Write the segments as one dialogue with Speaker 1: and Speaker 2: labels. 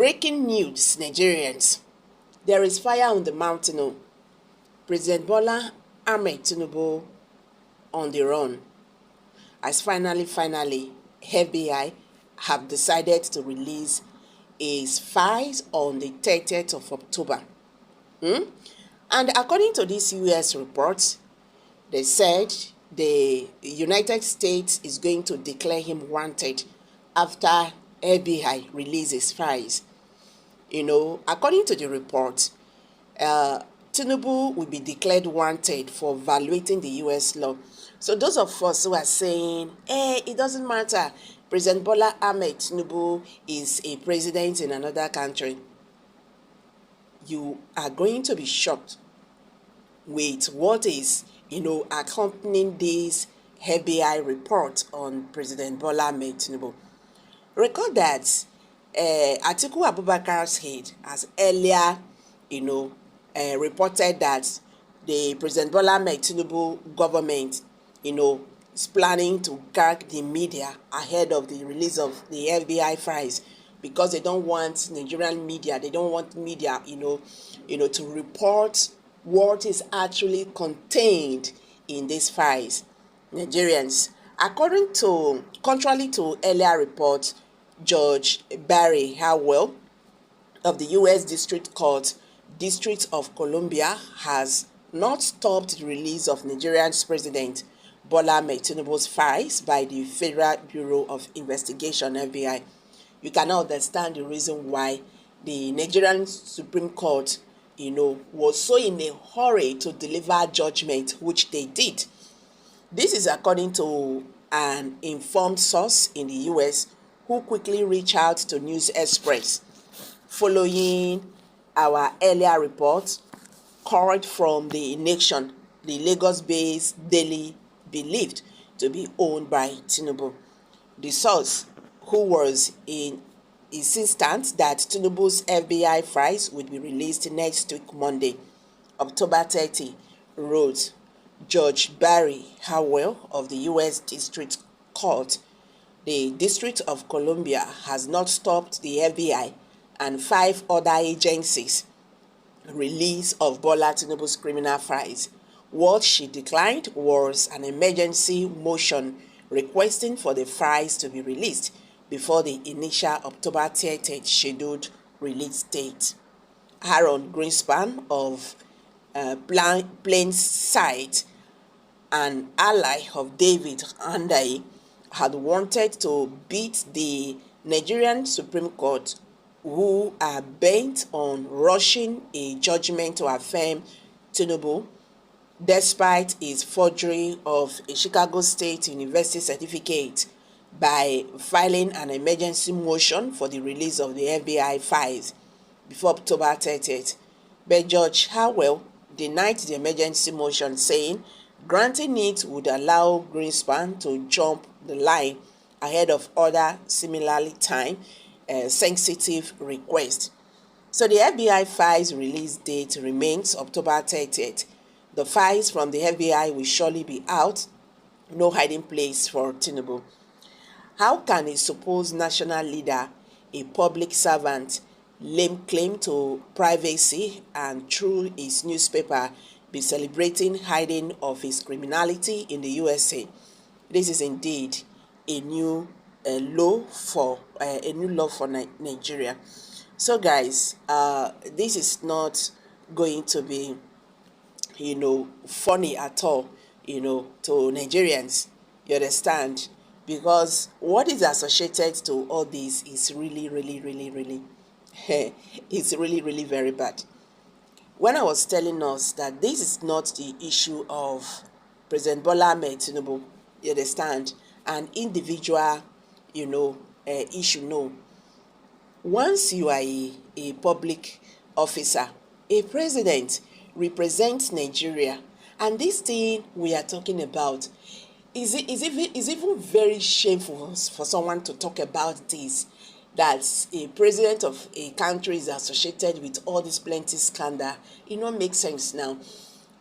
Speaker 1: Breaking news, Nigerians. There is fire on the mountain. Oh. President Bola Ahmed Tinubu on the run. As finally, FBI have decided to release his files on the 30th of October. And according to this US report, they said the United States is going to declare him wanted after FBI releases files. According to the report, Tinubu will be declared wanted for violating the US law. So those of us who are saying, it doesn't matter, President Bola Ahmed Tinubu is a president in another country, you are going to be shocked with what is, accompanying this FBI report on President Bola Ahmed Tinubu. Recall that Atiku Abubakar's head has earlier, reported that the President Bola Ahmed Tinubu government, is planning to gag the media ahead of the release of the FBI files because they don't want Nigerian media, they don't want media, to report what is actually contained in these files. Nigerians, contrary to earlier reports, Judge Barry Howell of the U.S. District Court, District of Columbia, has not stopped the release of Nigerian's President Bola Ahmed Tinubu's files by the Federal Bureau of Investigation, FBI. You cannot understand the reason why the Nigerian Supreme Court, was so in a hurry to deliver judgment, which they did. This is according to an informed source in the U.S. who quickly reached out to News Express following our earlier report covered from the Nation, the Lagos-based daily believed to be owned by Tinubu. The source, who was insistent that Tinubu's FBI files would be released next week, Monday, October 30, wrote Judge Barry Howell of the U.S. District Court. The District of Columbia has not stopped the FBI and 5 other agencies' release of Bola Tinubu's criminal files. What she declined was an emergency motion requesting for the files to be released before the initial October 30th scheduled release date. Aaron Greenspan of Plainside, an ally of David Andai, had wanted to beat the Nigerian Supreme Court, who are bent on rushing a judgment to affirm Tinubu, despite his forgery of a Chicago State University certificate, by filing an emergency motion for the release of the FBI files before October 30th. But Judge Howell denied the emergency motion, saying granting it would allow Greenspan to jump the line ahead of other similarly time-sensitive requests. So the FBI files release date remains October 30th. The files from the FBI will surely be out. No hiding place for Tinubu. How can a supposed national leader, a public servant, lay claim to privacy and through his newspaper be celebrating hiding of his criminality in the USA? This is indeed a new law for Nigeria. So, guys, this is not going to be, funny at all, to Nigerians. You understand? Because what is associated to all this is really, it's really very bad. When I was telling us that this is not the issue of President Bola Ahmed Tinubu, you understand, an individual, issue, no. Once you are a public officer, a president represents Nigeria, and this thing we are talking about is even very shameful for someone to talk about this, that a president of a country is associated with all this plenty scandal. Makes sense now.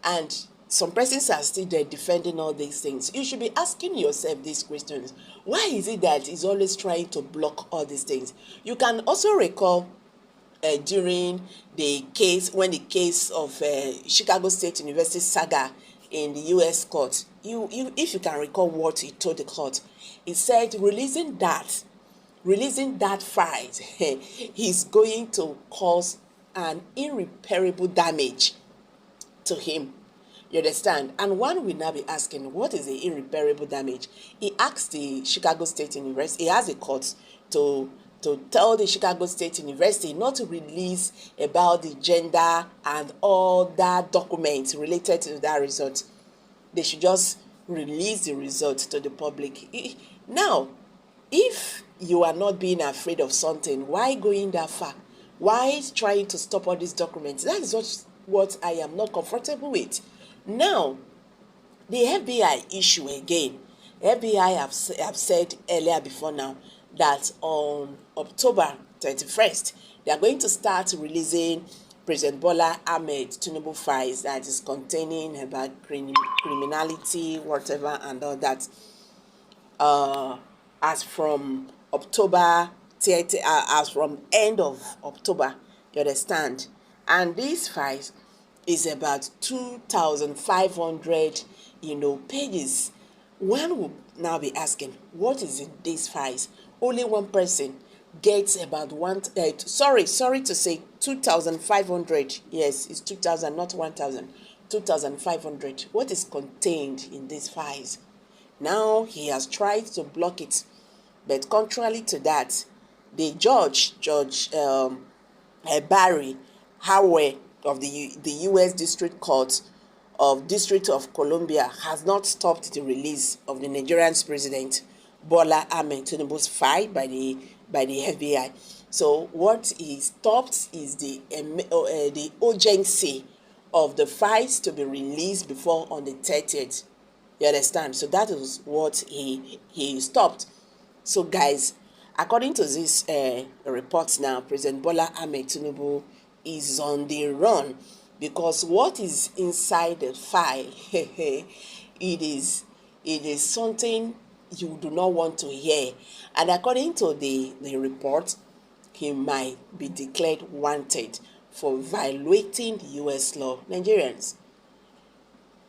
Speaker 1: And some persons are still there defending all these things. You should be asking yourself these questions. Why is it that he's always trying to block all these things? You can also recall during the case, when the case of Chicago State University saga in the U.S. court. If you can recall what he told the court, he said releasing that file is going to cause an irreparable damage to him. You understand? And one will now be asking, what is the irreparable damage? He asked the Chicago State University, he has a court to tell the Chicago State University not to release about the gender and all that documents related to that result. They should just release the result to the public. Now, if you are not being afraid of something, why going that far? Why trying to stop all these documents? That is what I am not comfortable with. Now, the FBI issue again. FBI have said earlier before now that on October 31st, they are going to start releasing President Bola Ahmed Tinubu files that is containing about criminality, whatever, and all that. As from October 30, as from end of October, you understand? And these files is about 2,500, pages. One will now be asking, what is in these files? Only one person gets about sorry to say 2,500. Yes, it's 2,000, not 1,000. 2,500. What is contained in these files? Now he has tried to block it, but contrary to that, the Judge Barry Howell of the U.S. District Court of District of Columbia has not stopped the release of the Nigerian president Bola Ahmed Tinubu's file by the FBI. So what he stopped is the urgency of the files to be released before on the 30th. You understand? So that is what he stopped. So guys, according to this report now, President Bola Ahmed Tinubu is on the run because what is inside the file, it is something you do not want to hear. And according to the report, he might be declared wanted for violating the U.S. law. Nigerians,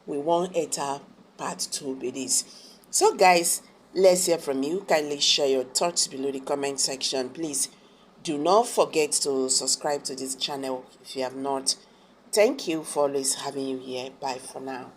Speaker 1: we want ETA part 2 be this. So guys, let's hear from you. Kindly share your thoughts below the comment section. Please do not forget to subscribe to this channel if you have not. Thank you for always having you here. Bye for now.